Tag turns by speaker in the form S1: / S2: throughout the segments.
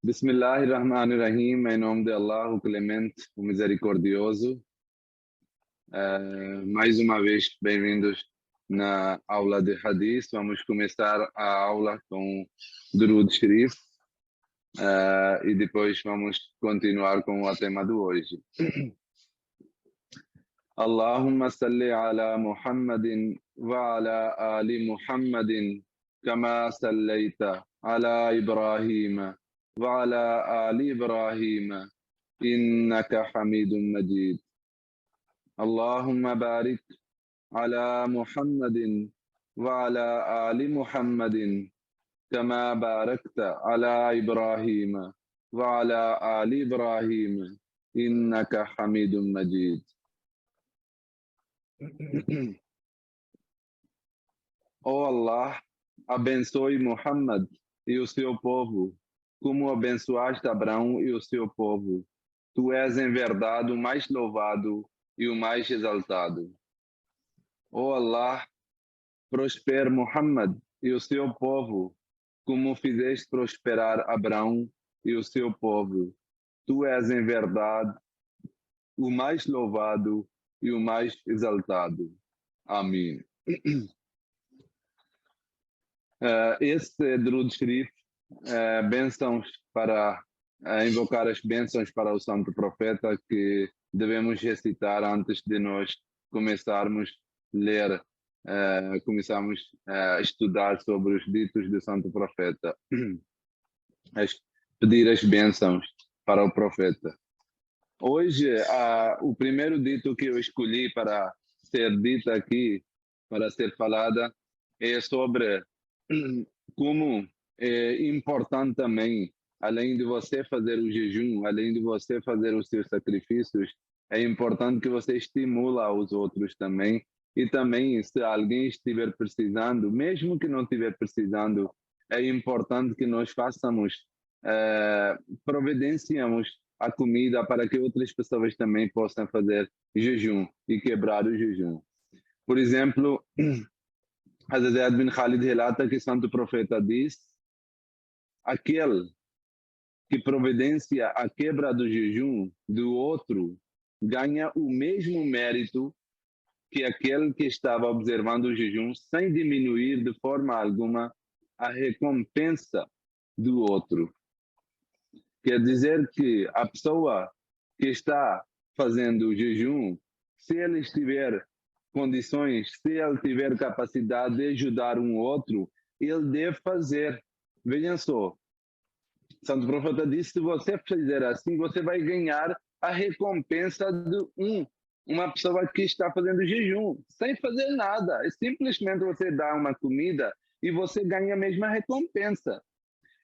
S1: Bismillahirrahmanirrahim, em nome de Allah, o Clemente, o Misericordioso. Mais uma vez, bem-vindos na aula de Hadith. Vamos começar a aula com Durud Sharif e depois vamos continuar com o tema de hoje. Allahumma salli ala Muhammadin wa ala ali Muhammadin kama sallaita ala Ibrahim وعلى آل إبراهيم إنك حميد مجيد اللهم بارك على محمد وعلى آل محمد كما باركت على إبراهيم وعلى آل إبراهيم إنك حميد مجيد. Oh Allah, abençoe Muhammad e o seu povo, como abençoaste Abraão e o seu povo. Tu és em verdade o mais louvado e o mais exaltado. Ó Allah, prospere Muhammad e o seu povo, como fizeste prosperar Abraão e o seu povo. Tu és em verdade o mais louvado e o mais exaltado. Amém. Este é Durud Sharif, bênçãos para invocar as bênçãos para o Santo Profeta que devemos recitar antes de nós começarmos a ler, começarmos a estudar sobre os ditos do Santo Profeta, pedir as bênçãos para o Profeta. Hoje, o primeiro dito que eu escolhi para ser dito aqui, para ser falada, é sobre como é importante também, além de você fazer o jejum, além de você fazer os seus sacrifícios, é importante que você estimule os outros também. E também, se alguém estiver precisando, mesmo que não estiver precisando, é importante que nós façamos, providenciamos a comida para que outras pessoas também possam fazer jejum e quebrar o jejum. Por exemplo, Hazrat Zaid bin Khalid relata que o Santo Profeta diz: aquele que providencia a quebra do jejum do outro ganha o mesmo mérito que aquele que estava observando o jejum sem diminuir de forma alguma a recompensa do outro. Quer dizer que a pessoa que está fazendo o jejum, se ele estiver condições, se ele tiver capacidade de ajudar um outro, ele deve fazer. Vejam só, Santo Profeta disse: se você fizer assim, você vai ganhar a recompensa de uma pessoa que está fazendo jejum, sem fazer nada. É simplesmente você dá uma comida e você ganha a mesma recompensa.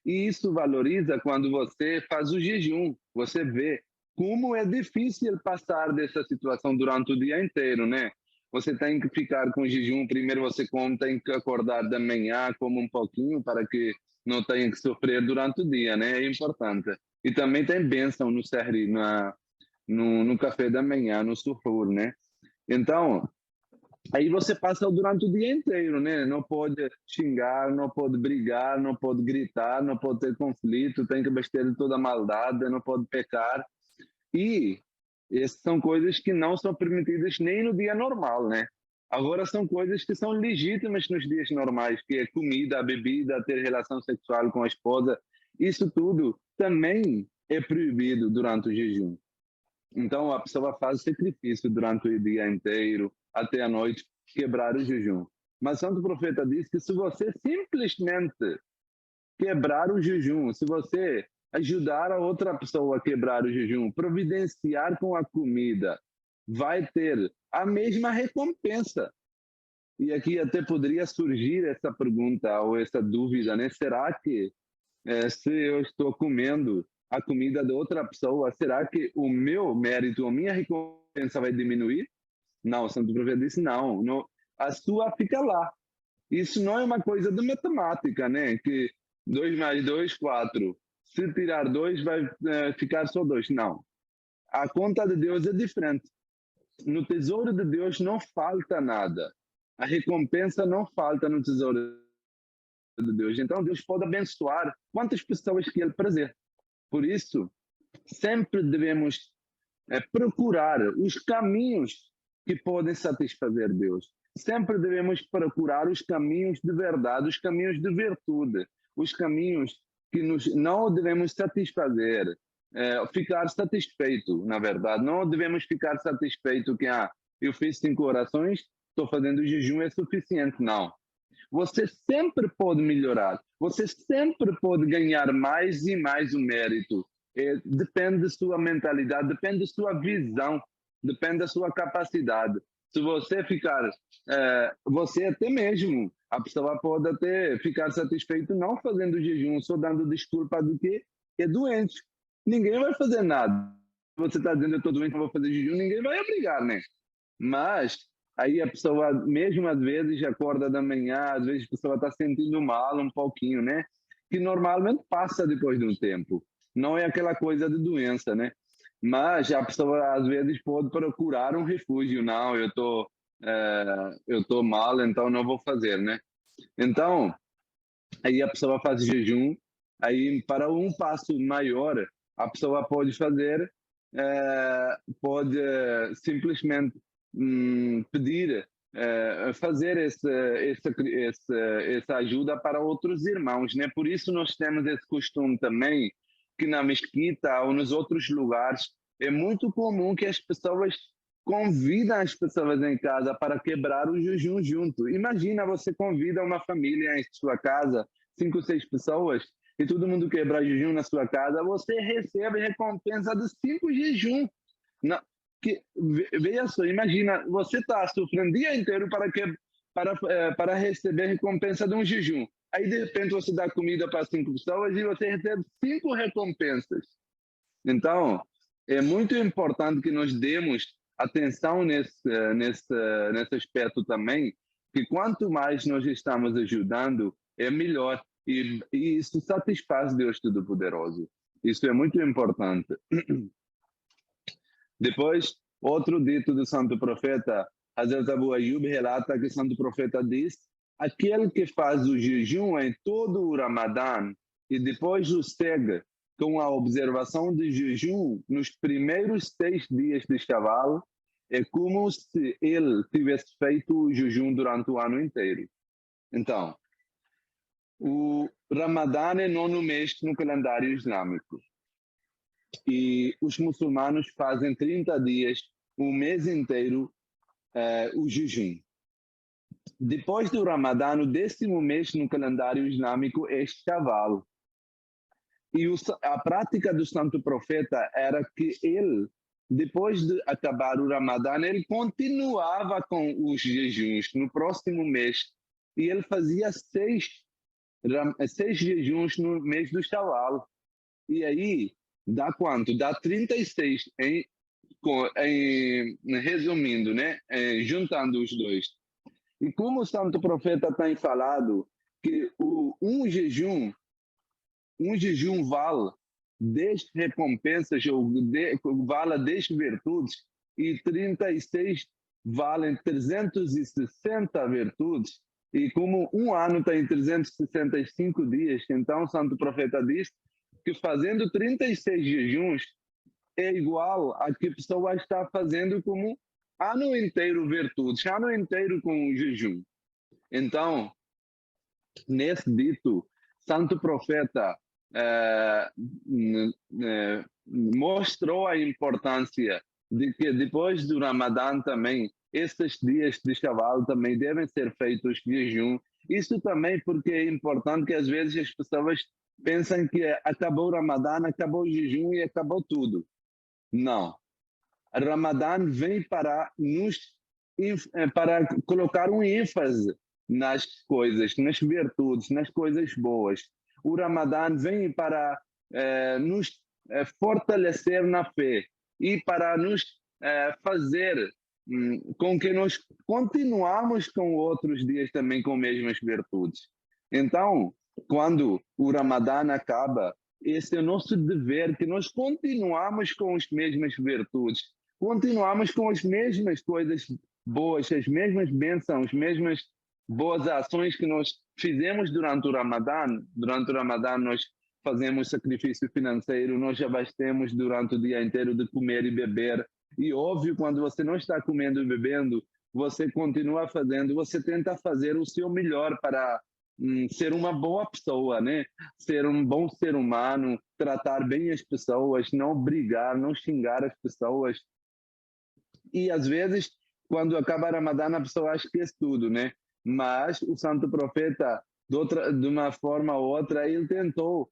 S1: E isso valoriza quando você faz o jejum. Você vê como é difícil passar dessa situação durante o dia inteiro, né? Você tem que ficar com jejum. Primeiro você come, tem que acordar da manhã, come um pouquinho para que não tenha que sofrer durante o dia, né? É importante. E também tem bênção no sahri, no café da manhã, no suhoor, né? Então, aí você passa durante o dia inteiro, né? Não pode xingar, não pode brigar, não pode gritar, não pode ter conflito, tem que vestir de toda maldade, não pode pecar. E essas são coisas que não são permitidas nem no dia normal, né? Agora são coisas que são legítimas nos dias normais, que é comida, bebida, ter relação sexual com a esposa. Isso tudo também é proibido durante o jejum. Então a pessoa faz sacrifício durante o dia inteiro, até a noite, quebrar o jejum. Mas o Santo Profeta diz que se você simplesmente quebrar o jejum, se você ajudar a outra pessoa a quebrar o jejum, providenciar com a comida, vai ter a mesma recompensa. E aqui até poderia surgir essa pergunta ou essa dúvida, né? Será que se eu estou comendo a comida de outra pessoa, será que o meu mérito, a minha recompensa vai diminuir? Não, o Santo Profeta disse não, a sua fica lá. Isso não é uma coisa de matemática, né? Que 2 mais 2, 4. Se tirar 2, vai ficar só 2. Não. A conta de Deus é diferente. No tesouro de Deus não falta nada. A recompensa não falta no tesouro de Deus. Então Deus pode abençoar quantas pessoas que Ele prazer. Por isso, sempre devemos procurar os caminhos que podem satisfazer Deus. Sempre devemos procurar os caminhos de verdade, os caminhos de virtude, os caminhos que não devemos satisfazer, ficar satisfeito, na verdade. Não devemos ficar satisfeito que eu fiz 5 orações, estou fazendo jejum, é suficiente. Não. Você sempre pode melhorar, você sempre pode ganhar mais e mais o mérito. Depende da sua mentalidade, depende da sua visão, depende da sua capacidade. Se você ficar, você até mesmo, a pessoa pode até ficar satisfeito não fazendo jejum, só dando desculpa do que é doente. Ninguém vai fazer nada. Você está dizendo eu estou doente, não vou fazer jejum, ninguém vai obrigar, né? Mas aí a pessoa, mesmo às vezes, acorda da manhã, às vezes a pessoa está sentindo mal um pouquinho, né? Que normalmente passa depois de um tempo. Não é aquela coisa de doença, né? Mas a pessoa, às vezes, pode procurar um refúgio. Não, eu tô mal, então não vou fazer, né? Então, aí a pessoa faz jejum, aí para um passo maior, a pessoa pode fazer, pode simplesmente pedir, fazer essa ajuda para outros irmãos, né? Por isso nós temos esse costume também, que na mesquita ou nos outros lugares é muito comum que as pessoas convidam as pessoas em casa para quebrar o jejum junto. Imagina, você convida uma família em sua casa, 5, 6 pessoas, e todo mundo quebra jejum na sua casa, você recebe recompensa de 5 jejum. Não, veja só, imagina, você está sofrendo o dia inteiro para receber recompensa de um jejum. Aí, de repente, você dá comida para 5 pessoas e você recebe 5 recompensas. Então, é muito importante que nós demos atenção nesse aspecto também, que quanto mais nós estamos ajudando, é melhor. E isso satisfaz Deus Todo-Poderoso. Isso é muito importante. Depois, outro dito do santo profeta, Hazrat Abu Ayyub relata que o santo profeta diz: aquele que faz o jejum em todo o Ramadã e depois o segue com a observação de jejum nos primeiros 6 dias de Shaval, é como se ele tivesse feito o jejum durante o ano inteiro. Então, o Ramadã é 9º mês no calendário islâmico. E os muçulmanos fazem 30 dias, o mês inteiro, o jejum. Depois do Ramadã, o 10º mês no calendário islâmico é Shaval. E a prática do santo profeta era que ele, depois de acabar o Ramadã, ele continuava com os jejuns no próximo mês. E ele fazia 6 jejuns no mês do Shaval. E aí, dá quanto? Dá 36, resumindo, né? Juntando os dois. E como o santo profeta tem falado que um jejum vale 10 recompensas, ou vale 10 virtudes, e 36 valem 360 virtudes. E como um ano tem 365 dias, então o santo profeta diz que fazendo 36 jejuns é igual a que a pessoa está fazendo como ano inteiro virtudes, ano inteiro com jejum. Então, nesse dito, santo profeta mostrou a importância de que depois do Ramadã também, esses dias de Shaval também devem ser feitos jejum. Isso também porque é importante que às vezes as pessoas pensam que acabou o Ramadã, acabou o jejum e acabou tudo. Não. O Ramadã vem para colocar um ênfase nas coisas, nas virtudes, nas coisas boas. O Ramadã vem para nos fortalecer na fé e para nos fazer com que nós continuamos com outros dias também com as mesmas virtudes. Então, quando o Ramadã acaba, esse é o nosso dever, que nós continuamos com as mesmas virtudes, continuamos com as mesmas coisas boas, as mesmas bênçãos, as mesmas boas ações que nós fizemos durante o Ramadã. Durante o Ramadã nós fazemos sacrifício financeiro, nós abastecemos durante o dia inteiro de comer e beber. E óbvio, quando você não está comendo e bebendo, você continua fazendo, você tenta fazer o seu melhor para ser uma boa pessoa, né? Ser um bom ser humano, tratar bem as pessoas, não brigar, não xingar as pessoas. E às vezes, quando acaba Ramadã, a pessoa esquece tudo, né? Mas o santo profeta, de uma forma ou outra, ele tentou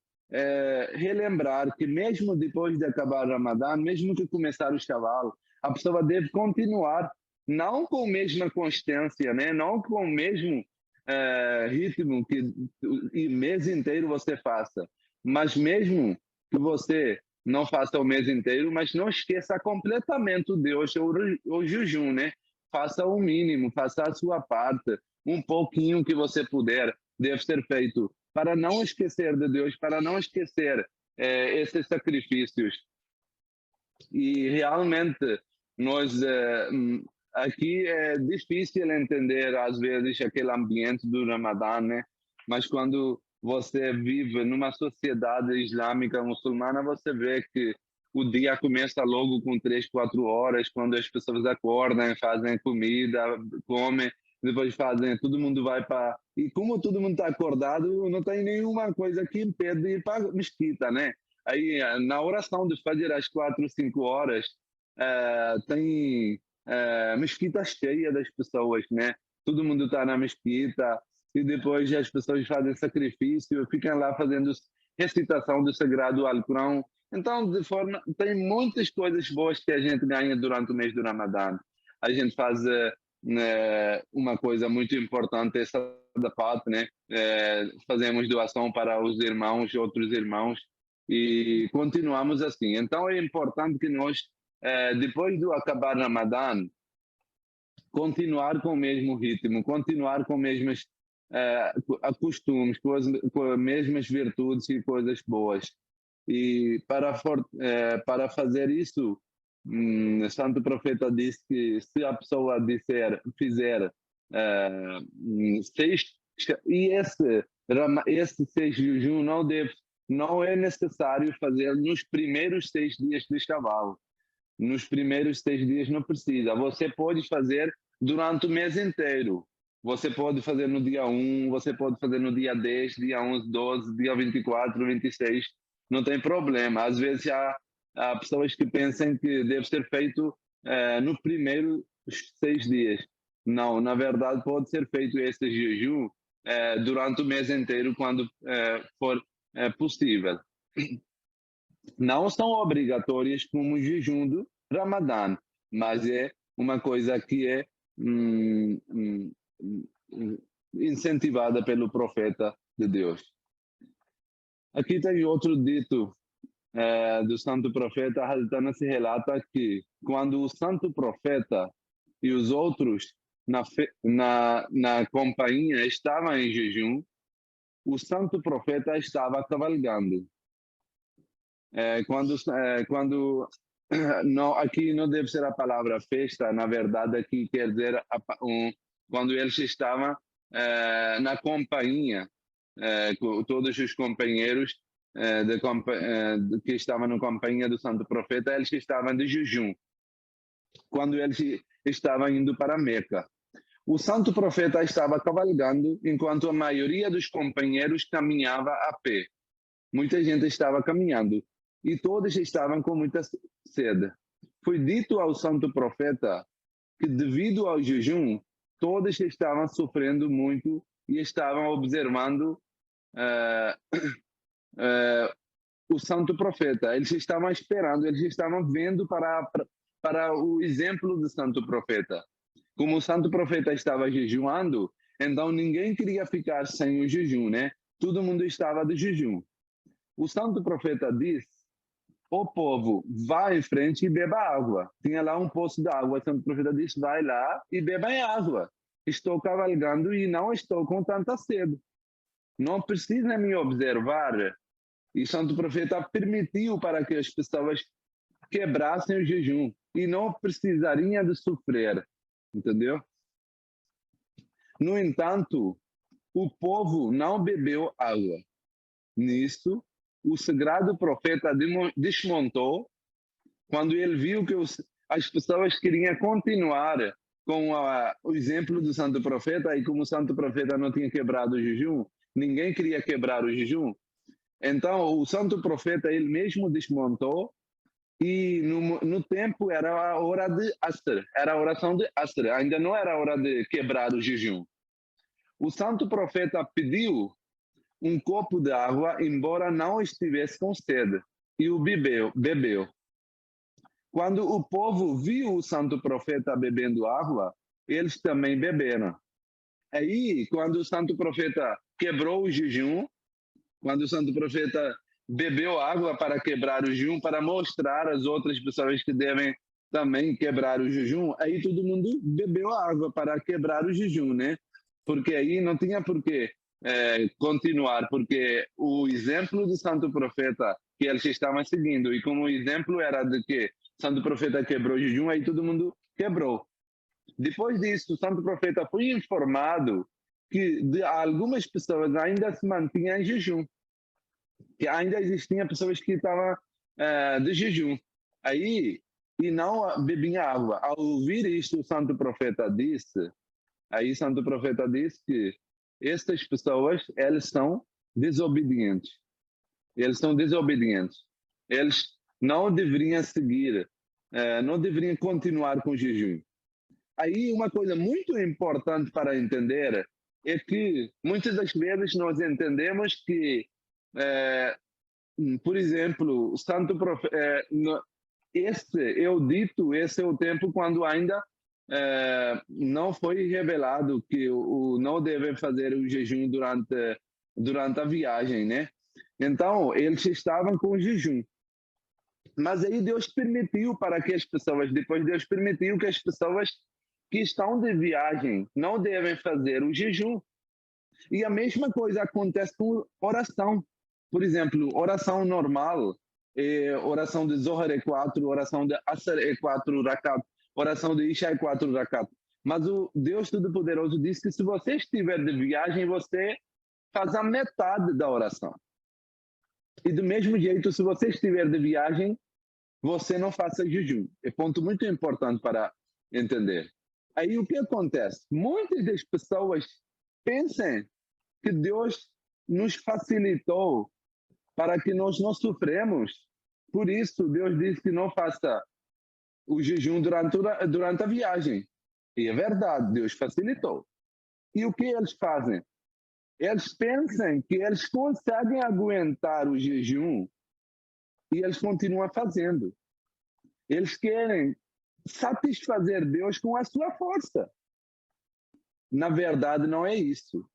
S1: relembrar que mesmo depois de acabar Ramadã, mesmo que começar o Shaval, a pessoa deve continuar, não com a mesma constância, né? Não com o mesmo ritmo que o mês inteiro você faça, mas mesmo que você não faça o mês inteiro, mas não esqueça completamente o Deus, o jejum, né? Faça o mínimo, faça a sua parte, um pouquinho que você puder, deve ser feito, para não esquecer de Deus, para não esquecer esses sacrifícios. E realmente, nós aqui é difícil entender, às vezes, aquele ambiente do Ramadã, né? Mas quando você vive numa sociedade islâmica muçulmana, você vê que o dia começa logo com 3, 4 horas, quando as pessoas acordam, fazem comida, comem, depois fazem, todo mundo vai para... E como todo mundo está acordado, não tem nenhuma coisa que impede de ir para a mesquita, né? Aí, na oração de Fajr, às 4, 5 horas, tem mesquita cheia das pessoas, né? Todo mundo está na mesquita, e depois as pessoas fazem sacrifício, ficam lá fazendo recitação do Sagrado Alcorão. Então, tem muitas coisas boas que a gente ganha durante o mês do Ramadã. A gente faz uma coisa muito importante, essa da parte, né? Fazemos doação para os irmãos, outros irmãos, e continuamos assim. Então, é importante que nós, depois do acabar Ramadã, continuar com o mesmo ritmo, continuar com os mesmos costumes, com as mesmas virtudes e coisas boas. E para fazer isso, Santo Profeta disse que se a pessoa fizer seis, e esse 6 jejum não é necessário fazer nos primeiros 6 dias de Shavuot. Nos primeiros 6 dias não precisa. Você pode fazer durante o mês inteiro. Você pode fazer no dia 1, você pode fazer no dia 10, dia 11, 12, dia 24, 26. Não tem problema. Às vezes há pessoas que pensam que deve ser feito no primeiro 6 dias. Não, na verdade pode ser feito esse jejum durante o mês inteiro, quando for possível. Não são obrigatórias como o jejum do Ramadã, mas é uma coisa que é incentivada pelo profeta de Deus. Aqui tem outro dito do santo profeta. Hazrat se relata que quando o santo profeta e os outros na companhia estavam em jejum, o santo profeta estava cavalgando. Quando não, aqui não deve ser a palavra festa, na verdade aqui quer dizer quando eles estavam na companhia, com todos os companheiros que estavam na companhia do santo profeta, eles estavam de jejum, quando eles estavam indo para Meca. O santo profeta estava cavalgando, enquanto a maioria dos companheiros caminhava a pé. Muita gente estava caminhando e todos estavam com muita sede. Foi dito ao santo profeta que, devido ao jejum, todos estavam sofrendo muito e estavam observando o santo profeta. Eles estavam esperando, eles estavam vendo para o exemplo do santo profeta. Como o santo profeta estava jejuando, então ninguém queria ficar sem o jejum, né? Todo mundo estava de jejum. O santo profeta disse: o povo, vá em frente e beba água. Tinha lá um poço de água. O santo profeta disse: vai lá e beba água. Estou cavalgando e não estou com tanta sede. Não precisa me observar. E o santo profeta permitiu para que as pessoas quebrassem o jejum e não precisariam de sofrer. Entendeu? No entanto, o povo não bebeu água. Nisso, o sagrado profeta desmontou quando ele viu que as pessoas queriam continuar com o exemplo do santo profeta, e como o santo profeta não tinha quebrado o jejum, ninguém queria quebrar o jejum. Então, o santo profeta, ele mesmo desmontou, e no tempo era a hora de Asr, era a oração de Asr, ainda não era a hora de quebrar o jejum. O santo profeta pediu um copo de água, embora não estivesse com sede, e o bebeu. Quando o povo viu o santo profeta bebendo água, eles também beberam. Aí, quando o santo profeta quebrou o jejum, quando o santo profeta bebeu água para quebrar o jejum, para mostrar às outras pessoas que devem também quebrar o jejum, aí todo mundo bebeu água para quebrar o jejum, né? Porque aí não tinha por que continuar, porque o exemplo do santo profeta que eles estavam seguindo, e como o exemplo era de que o santo profeta quebrou o jejum, aí todo mundo quebrou. Depois disso, o santo profeta foi informado que algumas pessoas ainda se mantinham em jejum, que ainda existiam pessoas que estavam de jejum. Aí, e não bebiam água. Ao ouvir isto, o santo profeta disse, aí o santo profeta disse que estas pessoas, elas são desobedientes. Eles são desobedientes. Eles não deveriam seguir, não deveriam continuar com o jejum. Aí uma coisa muito importante para entender é que muitas das vezes nós entendemos que, por exemplo, o santo profeta, esse é o tempo quando ainda não foi revelado que não devem fazer o jejum durante a viagem, né? Então, eles estavam com o jejum. Mas aí Deus permitiu para que as pessoas, depois Deus permitiu que as pessoas que estão de viagem não devem fazer o jejum. E a mesma coisa acontece com oração. Por exemplo, oração normal, oração de Zohar é 4, oração de Asr é 4 rakat, oração de Isha é 4 rakat. Mas o Deus Todo-Poderoso disse que se você estiver de viagem, você faz a metade da oração. E do mesmo jeito, se você estiver de viagem, você não faça jejum. É ponto muito importante para entender. Aí o que acontece? Muitas das pessoas pensam que Deus nos facilitou para que nós não sofremos. Por isso, Deus disse que não faça o jejum durante a viagem. E é verdade, Deus facilitou. E o que eles fazem? Eles pensam que eles conseguem aguentar o jejum e eles continuam fazendo. Eles querem satisfazer Deus com a sua força. Na verdade, não é isso.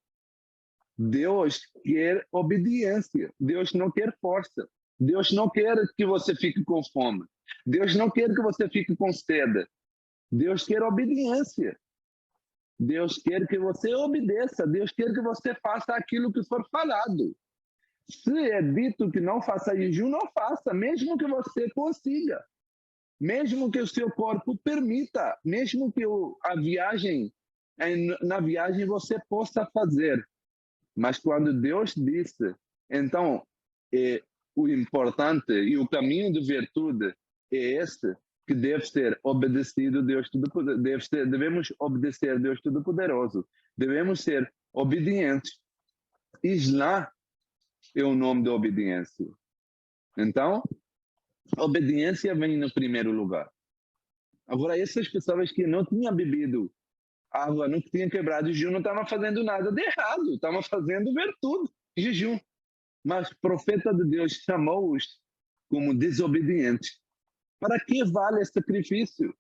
S1: Deus quer obediência. Deus não quer força. Deus não quer que você fique com fome. Deus não quer que você fique com sede. Deus quer obediência. Deus quer que você obedeça. Deus quer que você faça aquilo que for falado. Se é dito que não faça jejum, não faça, mesmo que você consiga. Mesmo que o seu corpo permita, mesmo que na viagem você possa fazer. Mas quando Deus disse, então, o importante e o caminho de virtude é esse, que deve ser obedecido Deus Todo-Poderoso. Devemos obedecer Deus Todo-Poderoso. Devemos ser obedientes. Islã é o nome da obediência. Então, a obediência vem no primeiro lugar. Agora, essas pessoas que não tinham bebido água, não tinham quebrado o jejum, não estavam fazendo nada de errado, estavam fazendo virtude, jejum. Mas o profeta de Deus chamou-os como desobedientes. Para que vale esse sacrifício?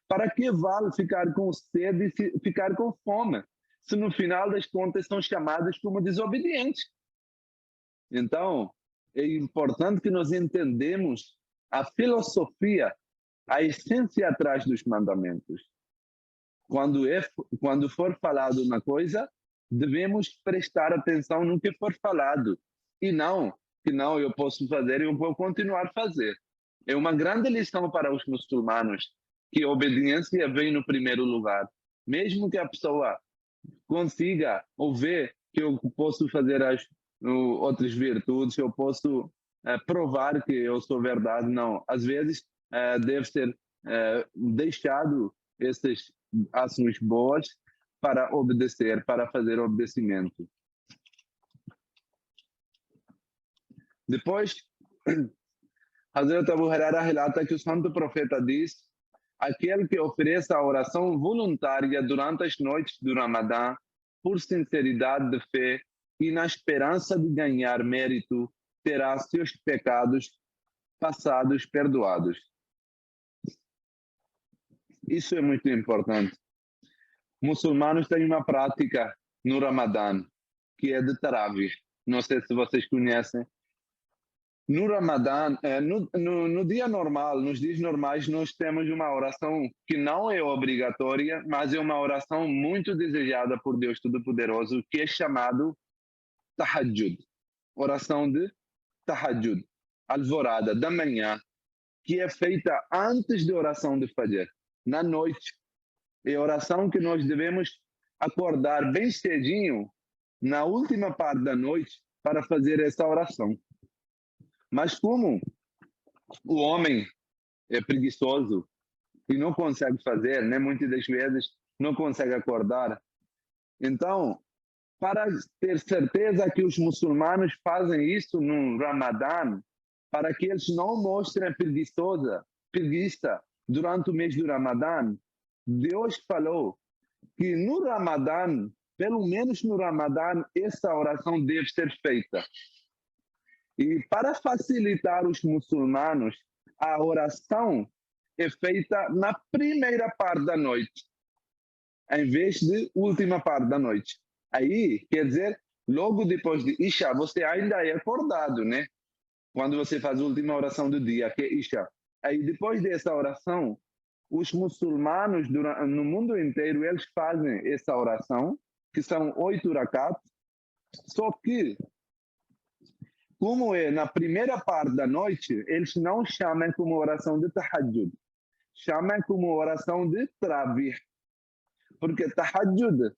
S1: Para que vale ficar com sede e ficar com fome? Se no final das contas são chamados como desobedientes. Então, é importante que nós entendamos a filosofia, a essência atrás dos mandamentos. Quando for falado uma coisa, devemos prestar atenção no que for falado. E não, que não, eu posso fazer e eu vou continuar a fazer. É uma grande lição para os muçulmanos, que a obediência vem no primeiro lugar. Mesmo que a pessoa consiga ou ver que eu posso fazer outras virtudes, eu posso provar que eu sou verdade, não. Às vezes deve ser deixado essas ações boas para obedecer, para fazer obedecimento. Depois, Hazrat Abu Huraira relata que o santo profeta diz: aquele que ofereça a oração voluntária durante as noites do Ramadã, por sinceridade de fé e na esperança de ganhar mérito, terá seus pecados passados perdoados. Isso é muito importante. Muçulmanos têm uma prática no Ramadã, que é de Tarawih. Não sei se vocês conhecem. No Ramadã, no dia normal, nos dias normais, nós temos uma oração que não é obrigatória, mas é uma oração muito desejada por Deus Todo-Poderoso, que é chamado Tahajjud. Oração de Tahajjud, alvorada da manhã, que é feita antes da oração de Fajr, na noite. É a oração que nós devemos acordar bem cedinho, na última parte da noite, para fazer essa oração. Mas como o homem é preguiçoso e não consegue fazer, né? Muitas das vezes não consegue acordar. Então, para ter certeza que os muçulmanos fazem isso no Ramadã, para que eles não mostrem preguiça durante o mês do Ramadã, Deus falou que no Ramadã, pelo menos no Ramadã, essa oração deve ser feita. E para facilitar os muçulmanos, a oração é feita na primeira parte da noite, em vez de última parte da noite. Aí, quer dizer, logo depois de Isha, você ainda é acordado, né? Quando você faz a última oração do dia, que é Isha. Aí, depois dessa oração, os muçulmanos no mundo inteiro, eles fazem essa oração, que são 8 rakat, só que como é na primeira parte da noite, eles não chamam como oração de Tahajjud. Chamam como oração de Tarawih. Porque Tahajjud,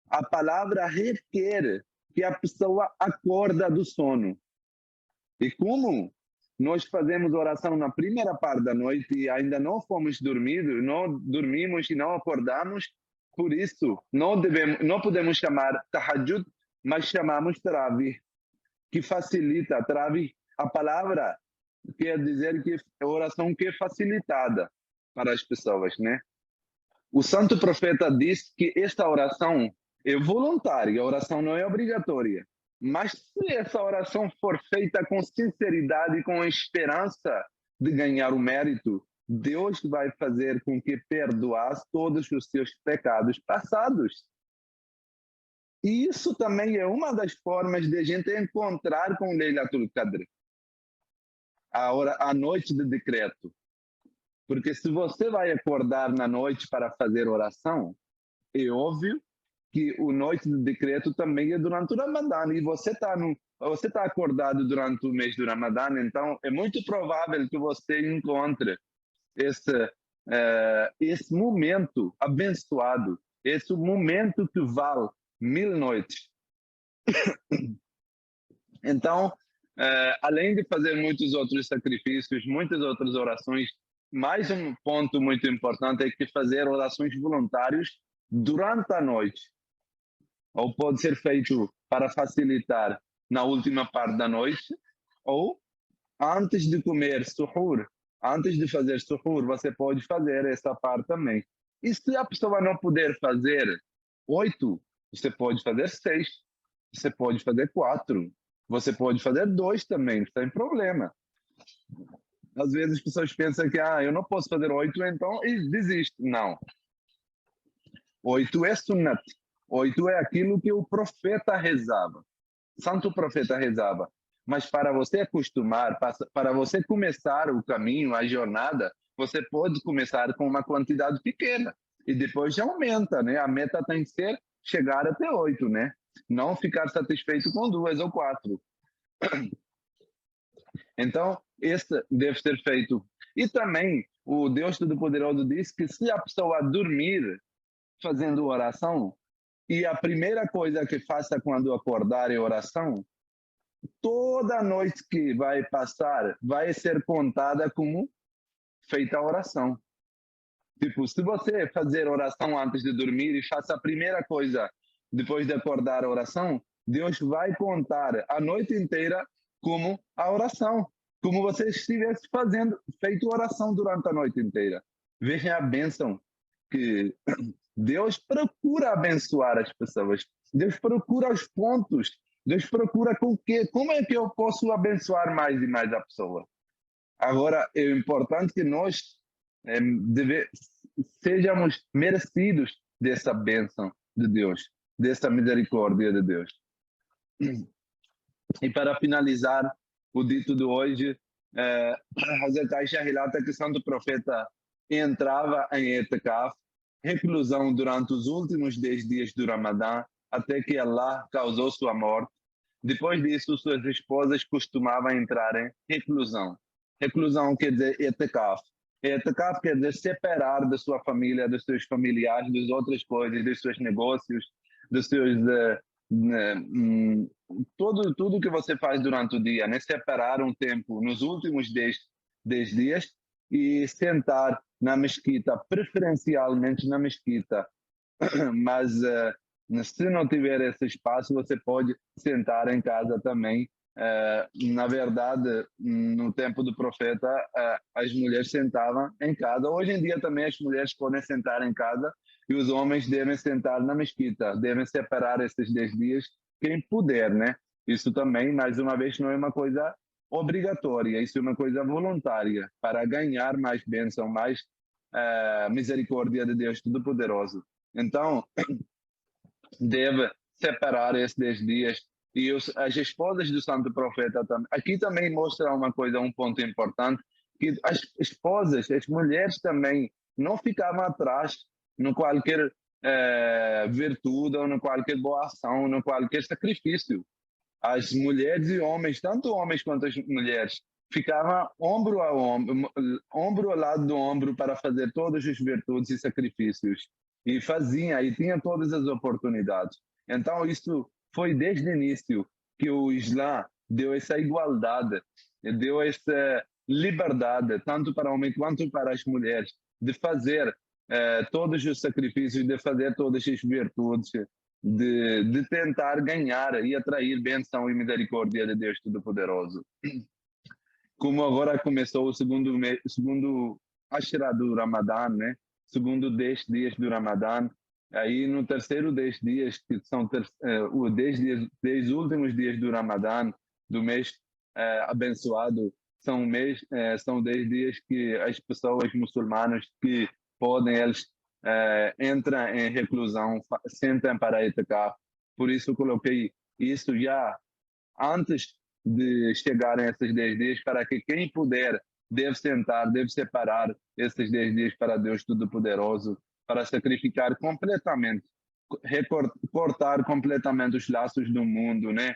S1: a palavra requer que a pessoa acorda do sono. E como nós fazemos oração na primeira parte da noite e ainda não fomos dormidos, não dormimos e não acordamos, por isso não podemos chamar Tahajjud, mas chamamos Tarawih, que facilita, a palavra quer dizer que é oração que é facilitada para as pessoas, né? O santo profeta diz que esta oração é voluntária, a oração não é obrigatória. Mas se essa oração for feita com sinceridade e com esperança de ganhar o mérito, Deus vai fazer com que perdoasse todos os seus pecados passados. E isso também é uma das formas de a gente encontrar com Laylatul Qadr, a noite de decreto. Porque se você vai acordar na noite para fazer oração, é óbvio que o noite de decreto também é durante o Ramadã. E você está acordado durante o mês do Ramadã, então é muito provável que você encontre esse momento abençoado, esse momento que vale 1000 noites. Então, além de fazer muitos outros sacrifícios, muitas outras orações, mais um ponto muito importante é que fazer orações voluntárias durante a noite. Ou pode ser feito para facilitar na última parte da noite, ou antes de comer suhoor, antes de fazer suhoor, você pode fazer essa parte também. E se a pessoa não puder fazer 8, você pode fazer 6, você pode fazer 4, você pode fazer 2 também, não tem problema. Às vezes as pessoas pensam que eu não posso fazer 8, então desiste. Não. 8 é sunnat. 8 é aquilo que o profeta rezava. Santo profeta rezava. Mas para você acostumar, para você começar o caminho, a jornada, você pode começar com uma quantidade pequena. E depois já aumenta, né? A meta tem que ser chegar até 8, né? Não ficar satisfeito com 2 ou 4. Então, esse deve ser feito. E também, o Deus Todo-Poderoso diz que se a pessoa dormir fazendo oração, e a primeira coisa que faça quando acordar é oração, toda noite que vai passar vai ser contada como feita a oração. Tipo, se você fazer oração antes de dormir e faça a primeira coisa depois de acordar a oração, Deus vai contar a noite inteira como a oração, como você estivesse fazendo, feito oração durante a noite inteira. Veja a bênção que Deus procura abençoar as pessoas. Deus procura os pontos. Deus procura como é que eu posso abençoar mais e mais a pessoa. Agora, é importante que nós sejamos merecidos dessa bênção de Deus, dessa misericórdia de Deus. E para finalizar o dito de hoje, Hazrat Aisha relata que o santo profeta entrava em Etekaf, reclusão durante os últimos 10 dias do Ramadã, até que Allah causou sua morte. Depois disso, suas esposas costumavam entrar em reclusão. Reclusão quer dizer Etekaf. Etekaf quer dizer separar da sua família, dos seus familiares, das outras coisas, dos seus negócios, dos seus tudo que você faz durante o dia, né? Separar um tempo nos últimos 10 dias e sentar na mesquita, preferencialmente na mesquita. Mas se não tiver esse espaço, você pode sentar em casa também. Na verdade, no tempo do profeta, as mulheres sentavam em casa. Hoje em dia também as mulheres podem sentar em casa e os homens devem sentar na mesquita, devem separar esses 10 dias, quem puder, né? Isso também, mais uma vez, não é uma coisa obrigatória, isso é uma coisa voluntária, para ganhar mais bênção, mais misericórdia de Deus Todo-Poderoso. Então, deve separar esses 10 dias. E as esposas do santo profeta também. Aqui também mostra uma coisa, um ponto importante, que as esposas, as mulheres também não ficavam atrás no qualquer virtude, ou no qualquer boa ação, no qualquer sacrifício. As mulheres e homens, tanto homens quanto as mulheres, ficavam ombro a ombro, ombro ao lado do ombro para fazer todas as virtudes e sacrifícios. E faziam, e tinham todas as oportunidades. Então, isso foi desde o início que o Islã deu essa igualdade, deu essa liberdade, tanto para homens quanto para as mulheres, de fazer todos os sacrifícios, de fazer todas as virtudes, de tentar ganhar e atrair bênção e misericórdia de Deus Todo-Poderoso. Como agora começou o segundo Ashra do Ramadã, né? Segundo 10 dias do Ramadã, aí no terceiro 10 dias, que são os 10 últimos dias do Ramadã, do mês abençoado, são 10 dias que as pessoas muçulmanas que podem, eles entram em reclusão, sentam para etikaf. Por isso eu coloquei isso já antes de chegarem esses 10 dias, para que quem puder deve sentar, deve separar esses 10 dias para Deus Todo-Poderoso, para sacrificar completamente, cortar completamente os laços do mundo, né?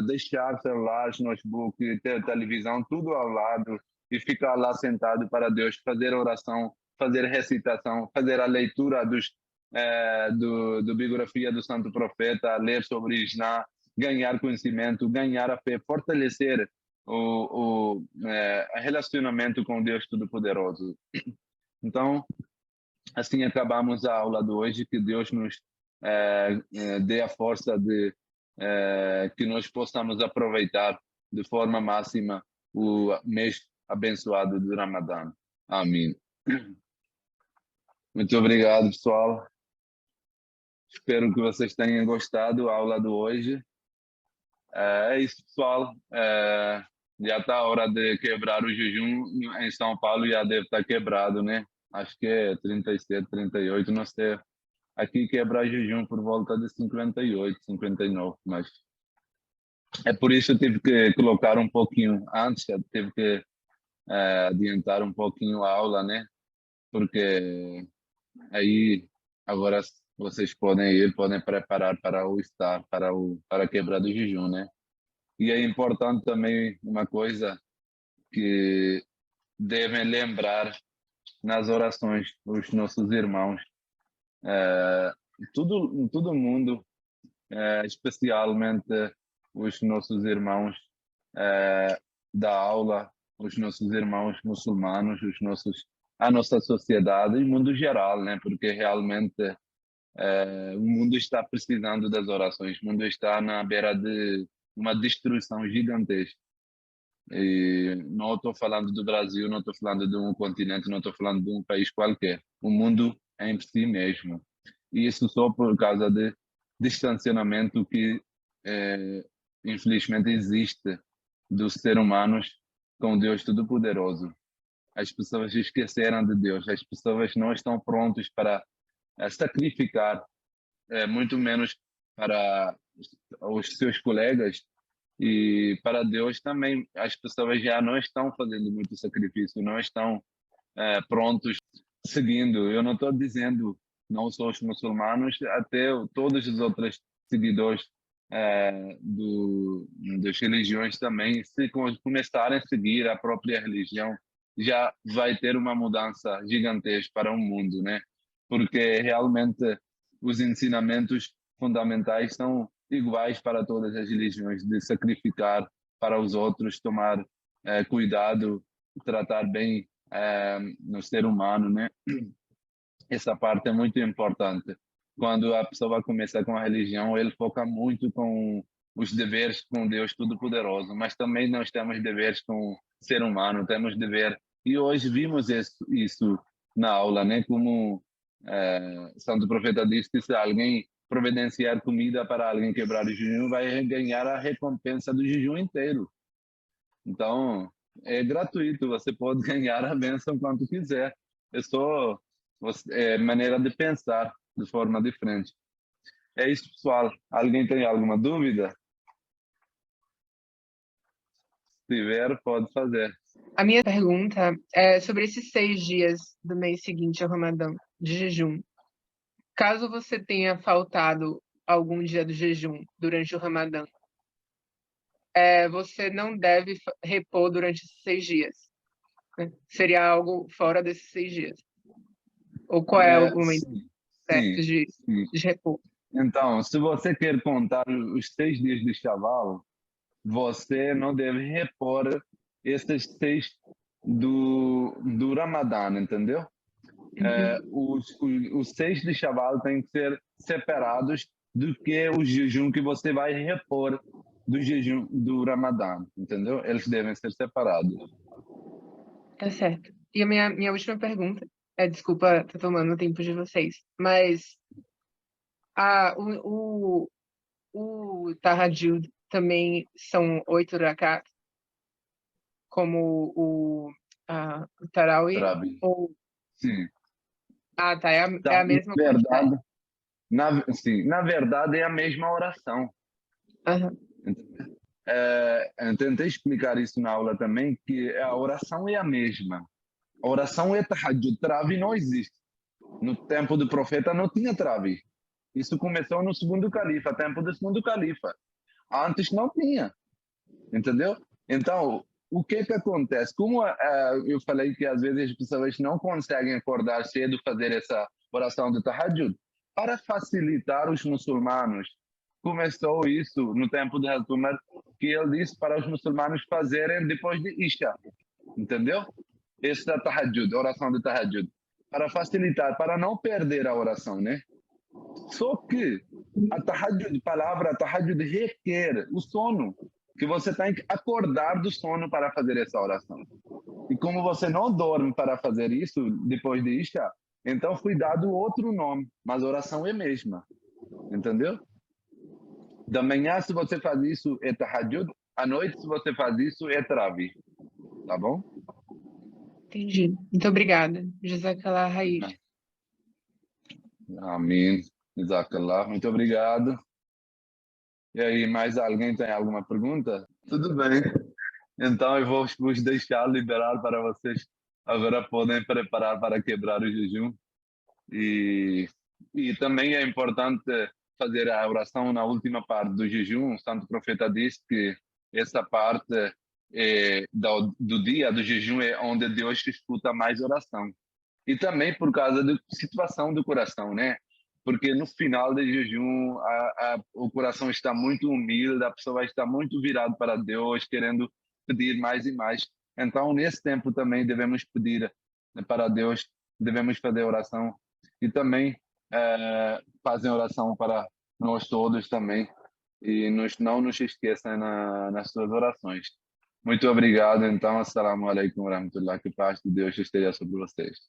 S1: Deixar celulares, notebook, ter televisão, tudo ao lado e ficar lá sentado para Deus, fazer oração, fazer recitação, fazer a leitura do biografia do Santo Profeta, ler sobre Islã, ganhar conhecimento, ganhar a fé, fortalecer o relacionamento com Deus Todo-Poderoso. Então, assim acabamos a aula de hoje. Que Deus nos dê a força de que nós possamos aproveitar de forma máxima o mês abençoado do Ramadã. Amém. Muito obrigado, pessoal. Espero que vocês tenham gostado da aula de hoje. É isso, pessoal. Já está a hora de quebrar o jejum. Em São Paulo já deve estar quebrado, né? Acho que é 37, 38, não sei. Aqui quebra jejum por volta de 58, 59, mas é por isso que eu tive que colocar um pouquinho antes, eu tive que adiantar um pouquinho a aula, né? Porque aí agora vocês podem ir, podem preparar para o estar, para quebrar do jejum, né? E é importante também uma coisa que devem lembrar nas orações os nossos irmãos, todo mundo, especialmente os nossos irmãos da aula, os nossos irmãos muçulmanos, a nossa sociedade e o mundo geral, né? Porque realmente o mundo está precisando das orações, o mundo está na beira de uma destruição gigantesca. E não estou falando do Brasil, não estou falando de um continente, não estou falando de um país qualquer. O mundo é em si mesmo. E isso só por causa de distanciamento que, infelizmente, existe dos seres humanos com Deus Todo-Poderoso. As pessoas esqueceram de Deus, as pessoas não estão prontas para sacrificar, muito menos para os seus colegas e para Deus também. As pessoas já não estão fazendo muito sacrifício, não estão prontos seguindo. Eu não estou dizendo não só os muçulmanos, até todos os outros seguidores das religiões também, se começarem a seguir a própria religião, já vai ter uma mudança gigantesca para o mundo, né? Porque realmente os ensinamentos fundamentais são iguais para todas as religiões, de sacrificar para os outros, tomar cuidado, tratar bem no ser humano, né? Essa parte é muito importante. Quando a pessoa começa com a religião, ele foca muito com os deveres com Deus Todo-Poderoso, mas também nós temos deveres com o ser humano, temos dever. E hoje vimos isso na aula, né? Como Santo Profeta disse que se alguém providenciar comida para alguém quebrar o jejum, vai ganhar a recompensa do jejum inteiro. Então, é gratuito, você pode ganhar a bênção quanto quiser. É só maneira de pensar de forma diferente. É isso, pessoal. Alguém tem alguma dúvida? Se tiver, pode fazer.
S2: A minha pergunta é sobre esses 6 dias do mês seguinte ao Ramadã, de jejum. Caso você tenha faltado algum dia do jejum durante o Ramadã, você não deve repor durante esses 6 dias. Né? Seria algo fora desses 6 dias. Ou qual é o momento certo
S1: sim.
S2: de repor?
S1: Então, se você quer contar os 6 dias de Shaval, você não deve repor esses 6 do Ramadã, entendeu? Os 6 de Shaval têm que ser separados do que o jejum que você vai repor do jejum do Ramadã, entendeu? Eles devem ser separados.
S2: Tá certo. E a minha última pergunta, desculpa estar tomando o tempo de vocês, mas o Tahajjud também são 8 rakat, como o Tarawih?
S1: Trabi.
S2: Ou...
S1: Sim.
S2: Ah, tá, é a
S1: Então,
S2: mesma quantidade.
S1: sim, na verdade é a mesma oração.
S2: Aham.
S1: Eu tentei explicar isso na aula também, que a oração é a mesma. A oração é tahajjud, travi não existe. No tempo do profeta não tinha travi. Isso começou no segundo califa, tempo do segundo califa. Antes não tinha, entendeu? Então, o que acontece? Como eu falei que às vezes as pessoas não conseguem acordar cedo fazer essa oração de tahajjud, para facilitar os muçulmanos, começou isso no tempo de Hazrat Umar, que ele disse para os muçulmanos fazerem depois de Isha, entendeu? Essa tahajjud, oração de tahajjud, para facilitar, para não perder a oração, né? Só que a palavra tahajjud requer o sono, que você tem que acordar do sono para fazer essa oração. E como você não dorme para fazer isso depois de Isha, então foi dado outro nome, mas a oração é a mesma, entendeu? Da manhã, se você faz isso, é tahajjud. À noite, se você faz isso, é tarawih. Tá bom?
S2: Entendi. Muito obrigada. Jazakallah Raid.
S1: Amém. Jazakallah. Muito obrigado. E aí, mais alguém tem alguma pergunta? Tudo bem. Então, eu vou vos deixar liberar para vocês. Agora podem preparar para quebrar o jejum. E também é importante fazer a oração na última parte do jejum. O Santo Profeta diz que essa parte do dia do jejum é onde Deus escuta mais oração. E também por causa da situação do coração, né? porque no final do jejum o coração está muito humilde, a pessoa vai estar muito virado para Deus, querendo pedir mais e mais. Então, nesse tempo também devemos pedir para Deus, devemos fazer oração e também fazer oração para nós todos também e não nos esqueçam nas suas orações. Muito obrigado, então. Assalamu alaikum wa rahmatullah. Que a paz de Deus esteja sobre vocês.